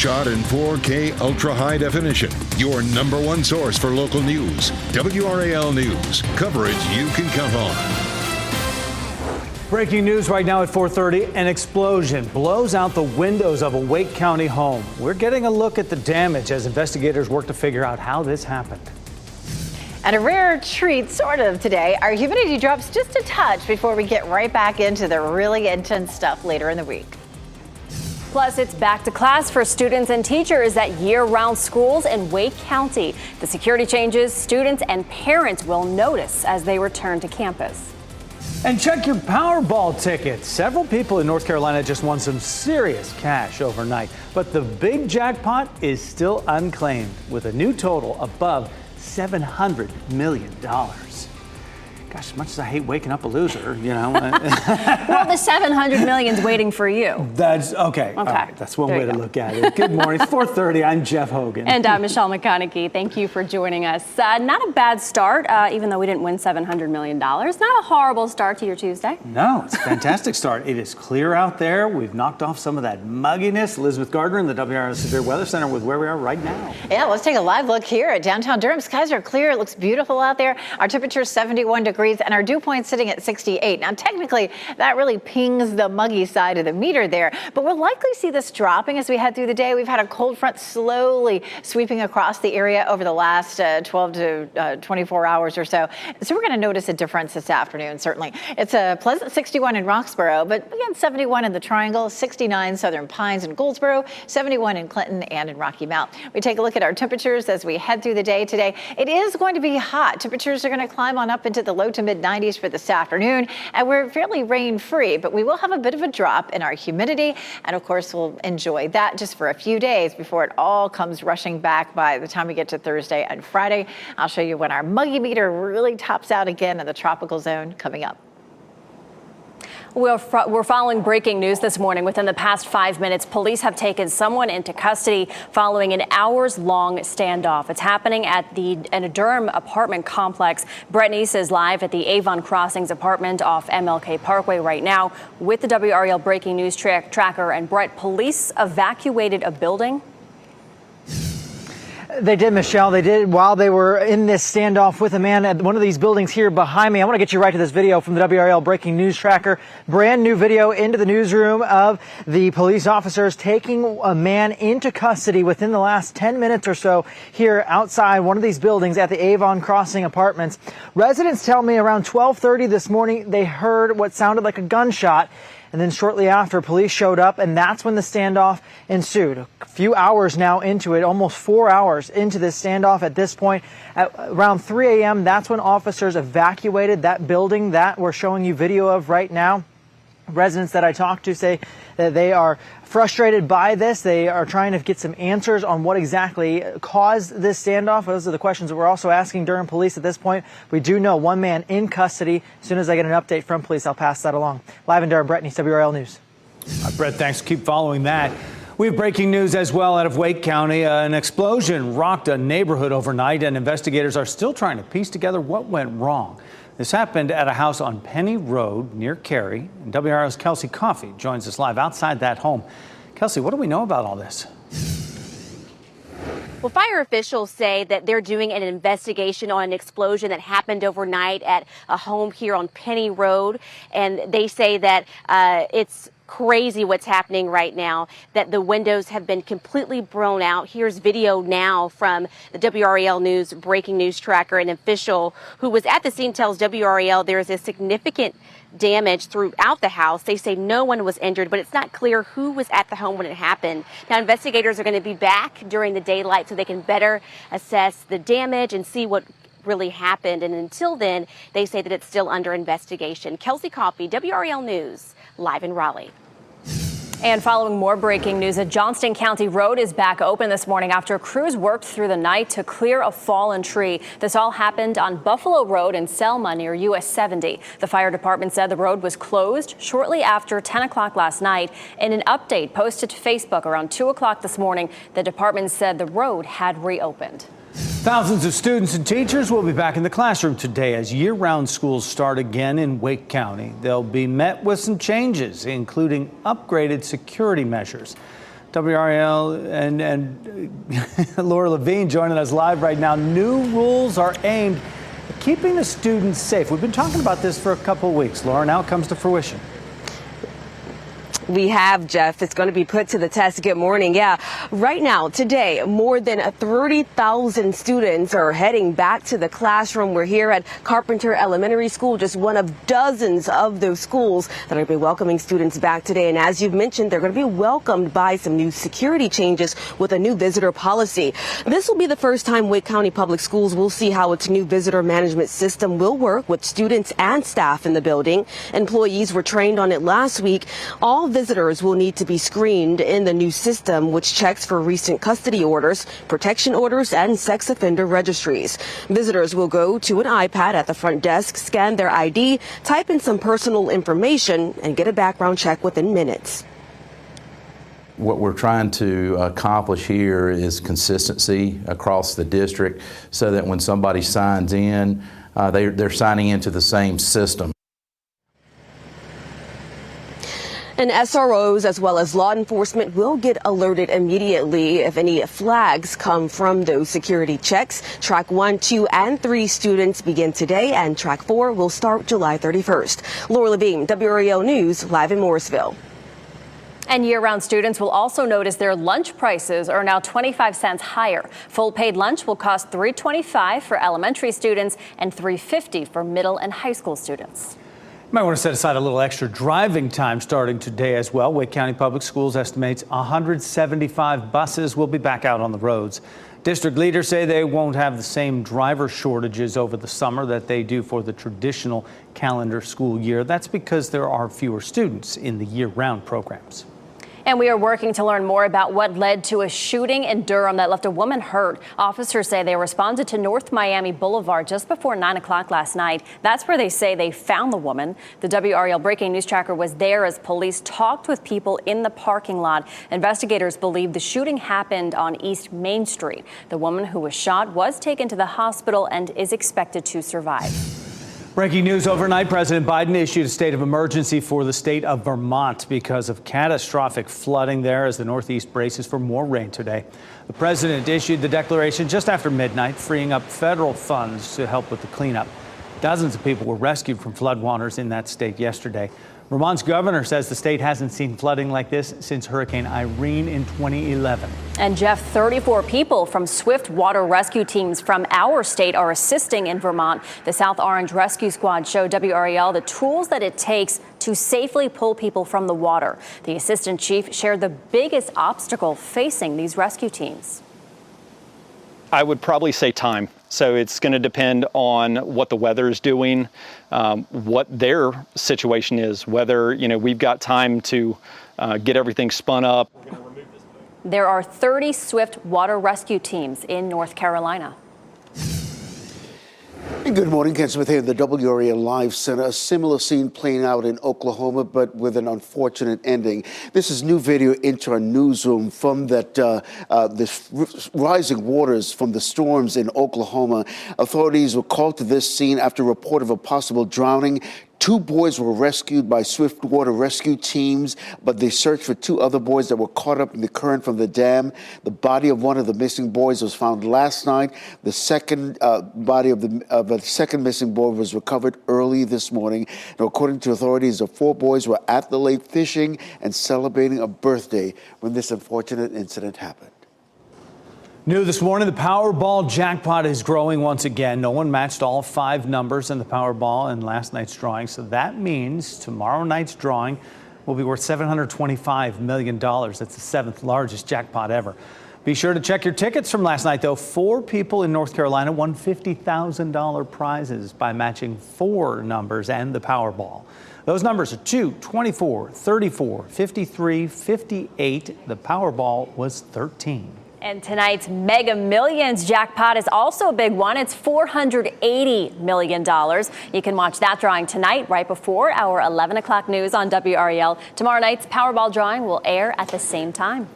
shot in 4K ultra high definition. Your number one source for local news. WRAL News. Coverage you can count on. Breaking news right now at 4:30. An explosion blows out the windows of a Wake County home. We're getting a look at the damage as investigators work to figure out how this happened. And a rare treat, sort of, today. Our humidity drops just a touch before we get right back into the really intense stuff later in the week. Plus, it's back to class for students and teachers at year-round schools in Wake County. The security changes students and parents will notice as they return to campus. And check your Powerball tickets. Several people in North Carolina just won some serious cash overnight. But the big jackpot is still unclaimed with a new total above $700 million. Gosh, as much as I hate waking up a loser, you know. Well, the $700 million is waiting for you. That's okay. All right, that's one way to look at it. Good morning. It's 4:30. I'm Jeff Hogan. And I'm Michelle McConaughey. Thank you for joining us. Not a bad start, even though we didn't win $700 million. Not a horrible start to your Tuesday. No, it's a fantastic start. It is clear out there. We've knocked off some of that mugginess. Elizabeth Gardner in the WRAL Severe Weather Center with where we are right now. Yeah, let's take a live look here at downtown Durham. Skies are clear. It looks beautiful out there. Our temperature is 71 degrees and our dew point sitting at 68. Now, technically, that really pings the muggy side of the meter there, but we'll likely see this dropping as we head through the day. We've had a cold front slowly sweeping across the area over the last 12 to 24 hours or so. So we're going to notice a difference this afternoon, certainly. It's a pleasant 61 in Roxborough, but again, 71 in the Triangle, 69 Southern Pines and Goldsboro, 71 in Clinton and in Rocky Mount. We take a look at our temperatures as we head through the day today. It is going to be hot. Temperatures are going to climb on up into the low to mid 90s for this afternoon, and we're fairly rain-free, but we will have a bit of a drop in our humidity, and of course we'll enjoy that just for a few days before it all comes rushing back by the time we get to Thursday and Friday. I'll show you when our muggy meter really tops out again in the tropical zone coming up. We're following breaking news this morning. Within the past 5 minutes, police have taken someone into custody following an hours-long standoff. It's happening in a Durham apartment complex. Brett Neese is live at the Avon Crossings apartment off MLK Parkway right now with the WRAL breaking news tracker. And Brett, police evacuated a building. They did, Michelle. They did while they were in this standoff with a man at one of these buildings here behind me. I want to get you right to this video from the WRAL Breaking News Tracker. Brand new video into the newsroom of the police officers taking a man into custody within the last 10 minutes or so here outside one of these buildings at the Avon Crossing Apartments. Residents tell me around 12:30 this morning they heard what sounded like a gunshot. And then shortly after, police showed up, and that's when the standoff ensued. A few hours now into it, almost 4 hours into this standoff at this point. At around 3 a.m., that's when officers evacuated that building that we're showing you video of right now. Residents that I talked to say that they are frustrated by this. They are trying to get some answers on what exactly caused this standoff. Those are the questions that we're also asking Durham police at this point. We do know one man in custody. As soon as I get an update from police, I'll pass that along. Live in Durham, Brett Neese, WRAL News. Brett, thanks. Keep following that. We have breaking news as well out of Wake County. An explosion rocked a neighborhood overnight, and investigators are still trying to piece together what went wrong. This happened at a house on Penny Road near Cary. And WRAL's Kelsey Coffey joins us live outside that home. Kelsey, what do we know about all this? Well, fire officials say that they're doing an investigation on an explosion that happened overnight at a home here on Penny Road. And they say that it's crazy what's happening right now, that the windows have been completely blown out. Here's video now from the WRAL News breaking news tracker. An official who was at the scene tells WRAL there is a significant damage throughout the house. They say no one was injured, but it's not clear who was at the home when it happened. Now, investigators are going to be back during the daylight so they can better assess the damage and see what really happened. And until then, they say that it's still under investigation. Kelsey Coffey, WRAL News, live in Raleigh. And following more breaking news, a Johnston County road is back open this morning after crews worked through the night to clear a fallen tree. This all happened on Buffalo Road in Selma near US 70. The fire department said the road was closed shortly after 10 o'clock last night. In an update posted to Facebook around 2 o'clock this morning, the department said the road had reopened. Thousands of students and teachers will be back in the classroom today as year-round schools start again in Wake County. They'll be met with some changes, including upgraded security measures. WRAL and Laura Levine joining us live right now. New rules are aimed at keeping the students safe. We've been talking about this for a couple of weeks. Laura, now it comes to fruition. We have, Jeff. It's going to be put to the test. Good morning. Yeah, right now, today, more than 30,000 students are heading back to the classroom. We're here at Carpenter Elementary School, just one of dozens of those schools that are going to be welcoming students back today. And as you've mentioned, they're going to be welcomed by some new security changes with a new visitor policy. This will be the first time Wake County Public Schools will see how its new visitor management system will work with students and staff in the building. Employees were trained on it last week. All visitors will need to be screened in the new system, which checks for recent custody orders, protection orders, and sex offender registries. Visitors will go to an iPad at the front desk, scan their ID, type in some personal information, and get a background check within minutes. What we're trying to accomplish here is consistency across the district so that when somebody signs in, they're signing into the same system. And SROs as well as law enforcement will get alerted immediately if any flags come from those security checks. Track 1, 2, and 3 students begin today, and Track 4 will start July 31st. Laura Levine, WRAL News, live in Morrisville. And year-round students will also notice their lunch prices are now 25 cents higher. Full paid lunch will cost $3.25 for elementary students and $3.50 for middle and high school students. You might want to set aside a little extra driving time starting today as well. Wake County Public Schools estimates 175 buses will be back out on the roads. District leaders say they won't have the same driver shortages over the summer that they do for the traditional calendar school year. That's because there are fewer students in the year-round programs. And we are working to learn more about what led to a shooting in Durham that left a woman hurt. Officers say they responded to North Miami Boulevard just before 9 o'clock last night. That's where they say they found the woman. The WRAL Breaking News Tracker was there as police talked with people in the parking lot. Investigators believe the shooting happened on East Main Street. The woman who was shot was taken to the hospital and is expected to survive. Breaking news overnight, President Biden issued a state of emergency for the state of Vermont because of catastrophic flooding there as the Northeast braces for more rain today. The president issued the declaration just after midnight, freeing up federal funds to help with the cleanup. Dozens of people were rescued from floodwaters in that state yesterday. Vermont's governor says the state hasn't seen flooding like this since Hurricane Irene in 2011. And Jeff, 34 people from Swift water rescue teams from our state are assisting in Vermont. The South Orange Rescue Squad showed WRAL the tools that it takes to safely pull people from the water. The assistant chief shared the biggest obstacle facing these rescue teams. I would probably say time. So it's going to depend on what the weather is doing, what their situation is, whether, we've got time to get everything spun up. There are 30 Swift water rescue teams in North Carolina. Good morning, Ken Smith here in the WRAL Live Center. A similar scene playing out in Oklahoma, but with an unfortunate ending. This is new video into our newsroom from the rising waters from the storms in Oklahoma. Authorities were called to this scene after a report of a possible drowning. 2 boys were rescued by Swift water rescue teams, but they searched for 2 other boys that were caught up in the current from the dam. The body of one of the missing boys was found last night. The second body of the second missing boy was recovered early this morning. Now, according to authorities, the 4 boys were at the lake fishing and celebrating a birthday when this unfortunate incident happened. New this morning, the Powerball jackpot is growing once again. No one matched all 5 numbers in the Powerball in last night's drawing. So that means tomorrow night's drawing will be worth $725 million. That's the 7th largest jackpot ever. Be sure to check your tickets from last night, though. 4 people in North Carolina won $50,000 prizes by matching 4 numbers and the Powerball. Those numbers are 2, 24, 34, 53, 58. The Powerball was 13. And tonight's Mega Millions jackpot is also a big one. It's $480 million. You can watch that drawing tonight right before our 11 o'clock news on WRAL. Tomorrow night's Powerball drawing will air at the same time.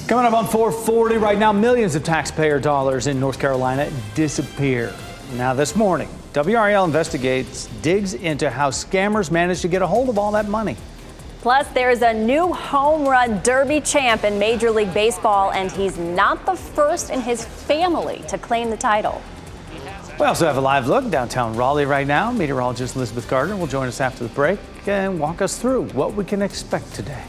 Coming up on 440 right now, millions of taxpayer dollars in North Carolina disappear. Now this morning, WRAL digs into how scammers managed to get a hold of all that money. Plus, there's a new home run derby champ in Major League Baseball, and he's not the first in his family to claim the title. We also have a live look downtown Raleigh right now. Meteorologist Elizabeth Gardner will join us after the break and walk us through what we can expect today.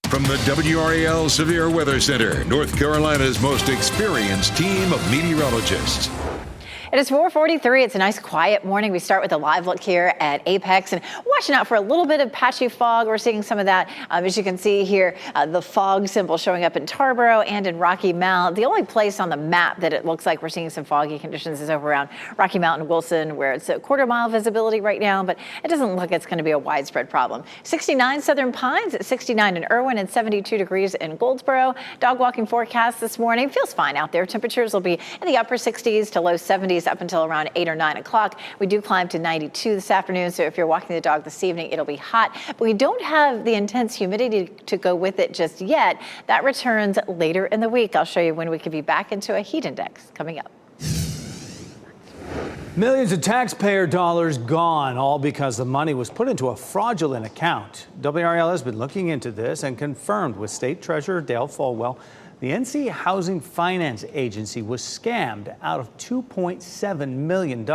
From the WRAL Severe Weather Center, North Carolina's most experienced team of meteorologists. It is 4:43. It's a nice quiet morning. We start with a live look here at Apex and watching out for a little bit of patchy fog. We're seeing some of that. As you can see here, the fog symbol showing up in Tarboro and in Rocky Mount. The only place on the map that it looks like we're seeing some foggy conditions is over around Rocky Mount and Wilson, where it's a quarter-mile visibility right now, but it doesn't look like it's going to be a widespread problem. 69 Southern Pines, at 69 in Irwin, and 72 degrees in Goldsboro. Dog walking forecast this morning. Feels fine out there. Temperatures will be in the upper 60s to low 70s up until around 8 or 9 o'clock. We do climb to 92 this afternoon, so if you're walking the dog this evening, it'll be hot. But we don't have the intense humidity to go with it just yet. That returns later in the week. I'll show you when we could be back into a heat index coming up. Millions of taxpayer dollars gone, all because the money was put into a fraudulent account. WRAL has been looking into this and confirmed with State Treasurer Dale Folwell the NC Housing Finance Agency was scammed out of $2.7 million.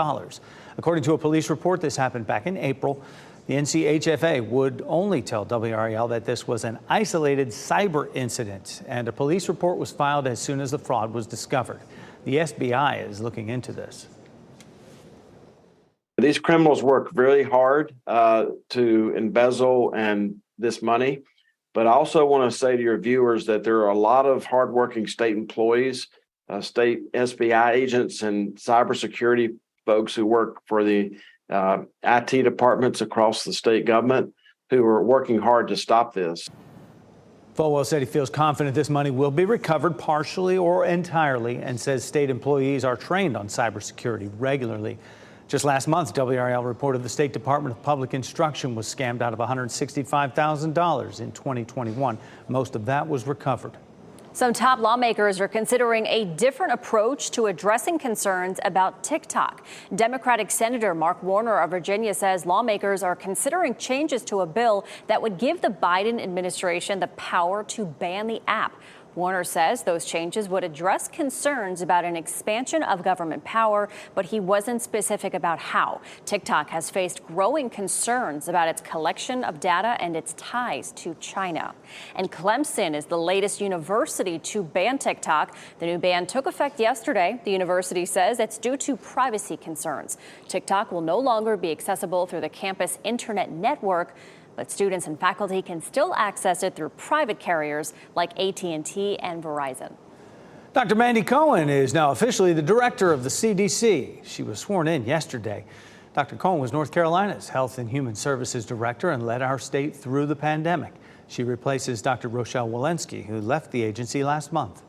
According to a police report, this happened back in April. The NCHFA would only tell WRAL that this was an isolated cyber incident, and a police report was filed as soon as the fraud was discovered. The SBI is looking into this. These criminals work very hard to embezzle this money. But I also want to say to your viewers that there are a lot of hardworking state employees, state SBI agents, and cybersecurity folks who work for the IT departments across the state government who are working hard to stop this. Folwell said he feels confident this money will be recovered partially or entirely, and says state employees are trained on cybersecurity regularly. Just last month, WRAL reported the State Department of Public Instruction was scammed out of $165,000 in 2021. Most of that was recovered. Some top lawmakers are considering a different approach to addressing concerns about TikTok. Democratic Senator Mark Warner of Virginia says lawmakers are considering changes to a bill that would give the Biden administration the power to ban the app. Warner says those changes would address concerns about an expansion of government power, but he wasn't specific about how. TikTok has faced growing concerns about its collection of data and its ties to China. And Clemson is the latest university to ban TikTok. The new ban took effect yesterday. The university says it's due to privacy concerns. TikTok will no longer be accessible through the campus internet network, but students and faculty can still access it through private carriers like AT&T and Verizon. Dr. Mandy Cohen is now officially the director of the CDC. She was sworn in yesterday. Dr. Cohen was North Carolina's Health and Human Services Director and led our state through the pandemic. She replaces Dr. Rochelle Walensky, who left the agency last month.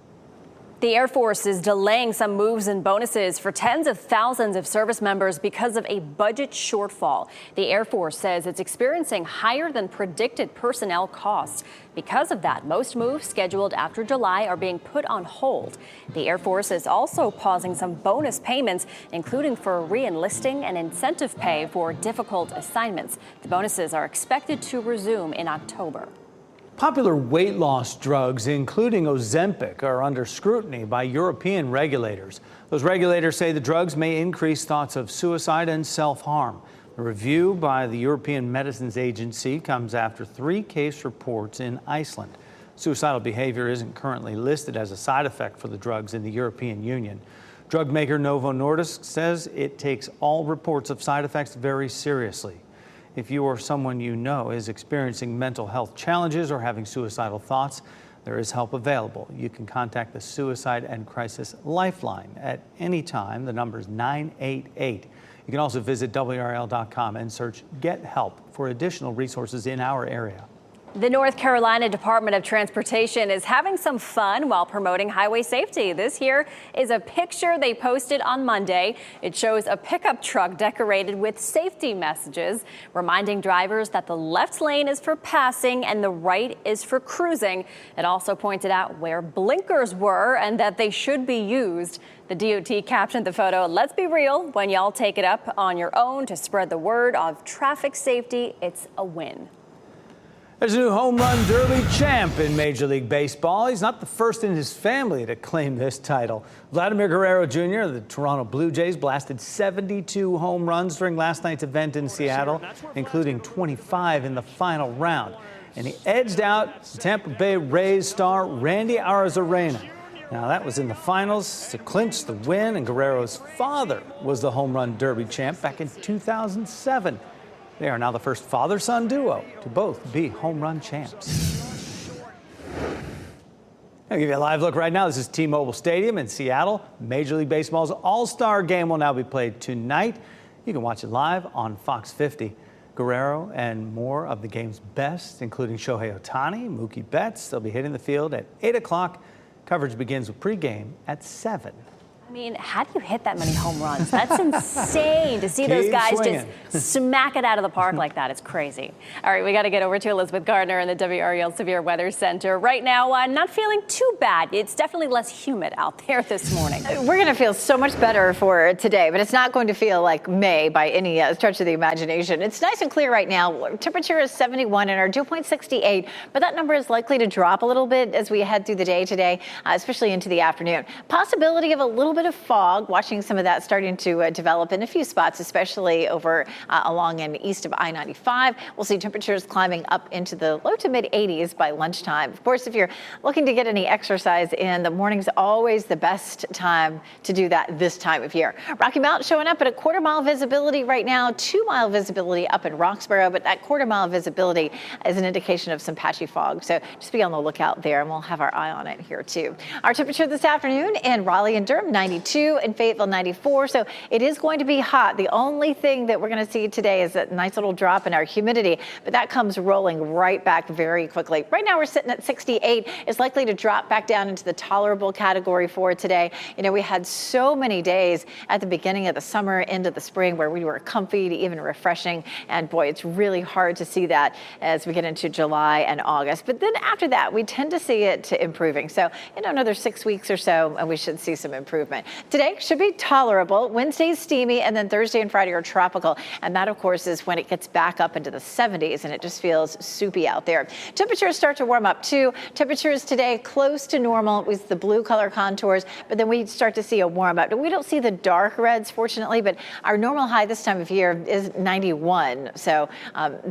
The Air Force is delaying some moves and bonuses for tens of thousands of service members because of a budget shortfall. The Air Force says it's experiencing higher than predicted personnel costs. Because of that, most moves scheduled after July are being put on hold. The Air Force is also pausing some bonus payments, including for re-enlisting and incentive pay for difficult assignments. The bonuses are expected to resume in October. Popular weight loss drugs, including Ozempic, are under scrutiny by European regulators. Those regulators say the drugs may increase thoughts of suicide and self-harm. The review by the European Medicines Agency comes after 3 case reports in Iceland. Suicidal behavior isn't currently listed as a side effect for the drugs in the European Union. Drug maker Novo Nordisk says it takes all reports of side effects very seriously. If you or someone you know is experiencing mental health challenges or having suicidal thoughts, there is help available. You can contact the Suicide and Crisis Lifeline at any time. The number is 988. You can also visit WRAL.com and search Get Help for additional resources in our area. The North Carolina Department of Transportation is having some fun while promoting highway safety. This here is a picture they posted on Monday. It shows a pickup truck decorated with safety messages, reminding drivers that the left lane is for passing and the right is for cruising. It also pointed out where blinkers were and that they should be used. The DOT captioned the photo, "Let's be real, when y'all take it up on your own to spread the word of traffic safety, it's a win." There's a new home run derby champ in Major League Baseball. He's not the first in his family to claim this title. Vladimir Guerrero Jr. of the Toronto Blue Jays blasted 72 home runs during last night's event in Seattle, including 25 in the final round. And he edged out Tampa Bay Rays star Randy Arozarena. Now, that was in the finals to clinch the win, and Guerrero's father was the home run derby champ back in 2007. They are now the first father-son duo to both be home run champs. I'll give you a live look right now. This is T-Mobile Stadium in Seattle. Major League Baseball's All-Star Game will now be played tonight. You can watch it live on Fox 50. Guerrero and more of the game's best, including Shohei Ohtani, Mookie Betts, they'll be hitting the field at 8 o'clock. Coverage begins with pregame at 7. I mean, how do you hit that many home runs? That's insane to see those guys swinging. just smack it out of the park like that. It's crazy. All right, we got to get over to Elizabeth Gardner in the WREL Severe Weather Center. Right now, not feeling too bad. It's definitely less humid out there this morning. We're going to feel so much better for today, but it's not going to feel like May by any stretch of the imagination. It's nice and clear right now. Temperature is 71 and our dew point 68, but that number is likely to drop a little bit as we head through the day today, especially into the afternoon. Possibility of a little bit of fog, watching some of that starting to develop in a few spots, especially over along and east of I-95. We'll see temperatures climbing up into the low to mid 80s by lunchtime. Of course, if you're looking to get any exercise in, the morning's always the best time to do that this time of year. Rocky Mount showing up at a quarter-mile visibility right now, 2-mile visibility up in Roxborough, but that quarter-mile visibility is an indication of some patchy fog. So just be on the lookout there, and we'll have our eye on it here too. Our temperature this afternoon in Raleigh and Durham, 92, in Fayetteville, 94. So it is going to be hot. The only thing that we're going to see today is a nice little drop in our humidity, but that comes rolling right back very quickly. Right now we're sitting at 68. It's likely to drop back down into the tolerable category for today. You know, we had so many days at the beginning of the summer into the spring where we were comfy to even refreshing, and boy, it's really hard to see that as we get into July and August. But then after that, we tend to see it improving. So, you know, another 6 weeks or so, and we should see some improvement. Today should be tolerable. Wednesday's steamy, and then Thursday and Friday are tropical. And that, of course, is when it gets back up into the 70s, and it just feels soupy out there. Temperatures start to warm up, too. Temperatures today close to normal with the blue color contours, but then we start to see a warm up. We don't see the dark reds, fortunately, but our normal high this time of year is 91. So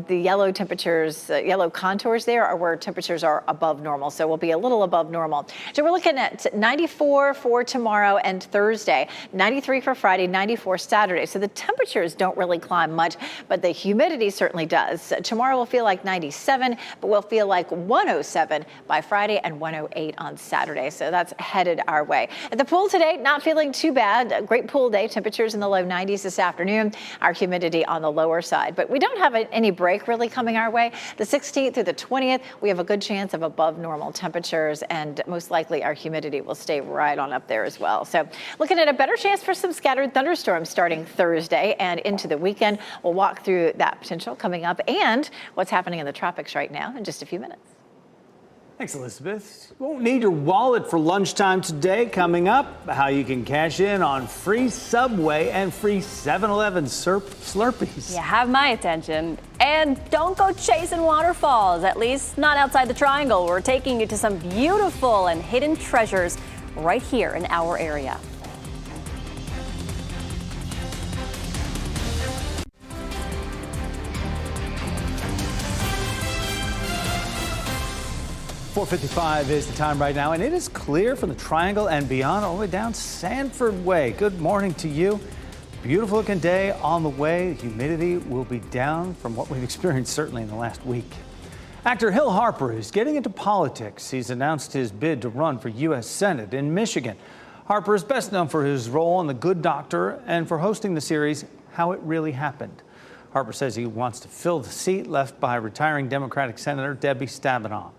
the yellow temperatures, yellow contours there are where temperatures are above normal. So we'll be a little above normal. So we're looking at 94 for tomorrow and Thursday, 93 for Friday, 94 Saturday. So the temperatures don't really climb much, but the humidity certainly does. Tomorrow will feel like 97, but we'll feel like 107 by Friday and 108 on Saturday. So that's headed our way. At the pool today, not feeling too bad. A great pool day. Temperatures in the low 90s this afternoon. Our humidity on the lower side, but we don't have any break really coming our way. The 16th through the 20th, we have a good chance of above normal temperatures, and most likely our humidity will stay right on up there as well. So looking at a better chance for some scattered thunderstorms starting Thursday and into the weekend. We'll walk through that potential coming up and what's happening in the tropics right now in just a few minutes. Thanks, Elizabeth. You won't need your wallet for lunchtime today. Coming up, how you can cash in on free Subway and free 7-Eleven Slurpees. You have my attention. And don't go chasing waterfalls, at least not outside the Triangle. We're taking you to some beautiful and hidden treasures right here in our area. .455 is the time right now, and it is clear from the Triangle and beyond all the way down Sanford Way. Good morning to you. Beautiful looking day on the way. The humidity will be down from what we've experienced certainly in the last week. Actor Hill Harper is getting into politics. He's announced his bid to run for U.S. Senate in Michigan. Harper is best known for his role on The Good Doctor and for hosting the series How It Really Happened. Harper says he wants to fill the seat left by retiring Democratic Senator Debbie Stabenow.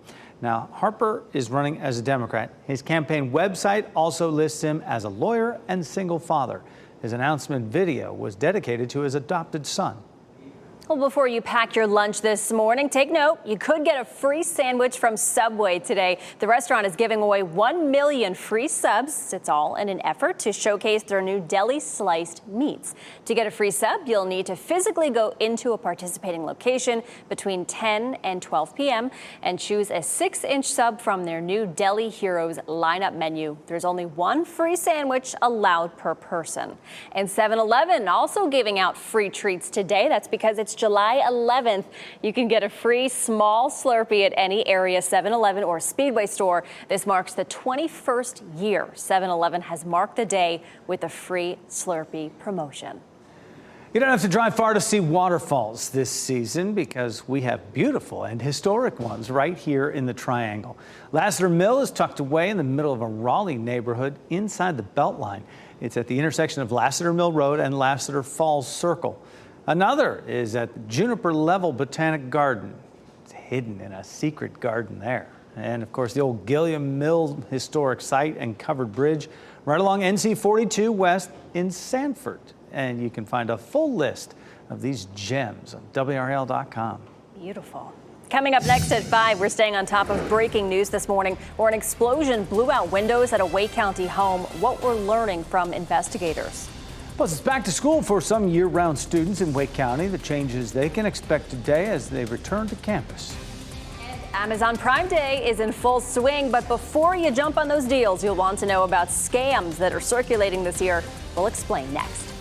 Now, Harper is running as a Democrat. His campaign website also lists him as a lawyer and single father. His announcement video was dedicated to his adopted son. Well, before you pack your lunch this morning, take note, you could get a free sandwich from Subway today. The restaurant is giving away 1 million free subs. It's all in an effort to showcase their new deli sliced meats. To get a free sub, you'll need to physically go into a participating location between 10 and 12 p.m. and choose a 6-inch sub from their new Deli Heroes lineup menu. There's only one free sandwich allowed per person. And 7-Eleven also giving out free treats today. That's because it's July 11th. You can get a free small Slurpee at any area 7-Eleven or Speedway store. This marks the 21st year 7-Eleven has marked the day with a free Slurpee promotion. You don't have to drive far to see waterfalls this season because we have beautiful and historic ones right here in the Triangle. Lassiter Mill is tucked away in the middle of a Raleigh neighborhood inside the Beltline. It's at the intersection of Lassiter Mill Road and Lassiter Falls Circle. Another is at the Juniper Level Botanic Garden. It's hidden in a secret garden there. And of course, the old Gilliam Mill Historic Site and Covered Bridge right along NC 42 West in Sanford. And you can find a full list of these gems on WRAL.com. Beautiful. Coming up next at 5, we're staying on top of breaking news this morning where an explosion blew out windows at a Wake County home. What we're learning from investigators. Plus, it's back to school for some year-round students in Wake County. The changes they can expect today as they return to campus. Amazon Prime Day is in full swing, but before you jump on those deals, you'll want to know about scams that are circulating this year. We'll explain next.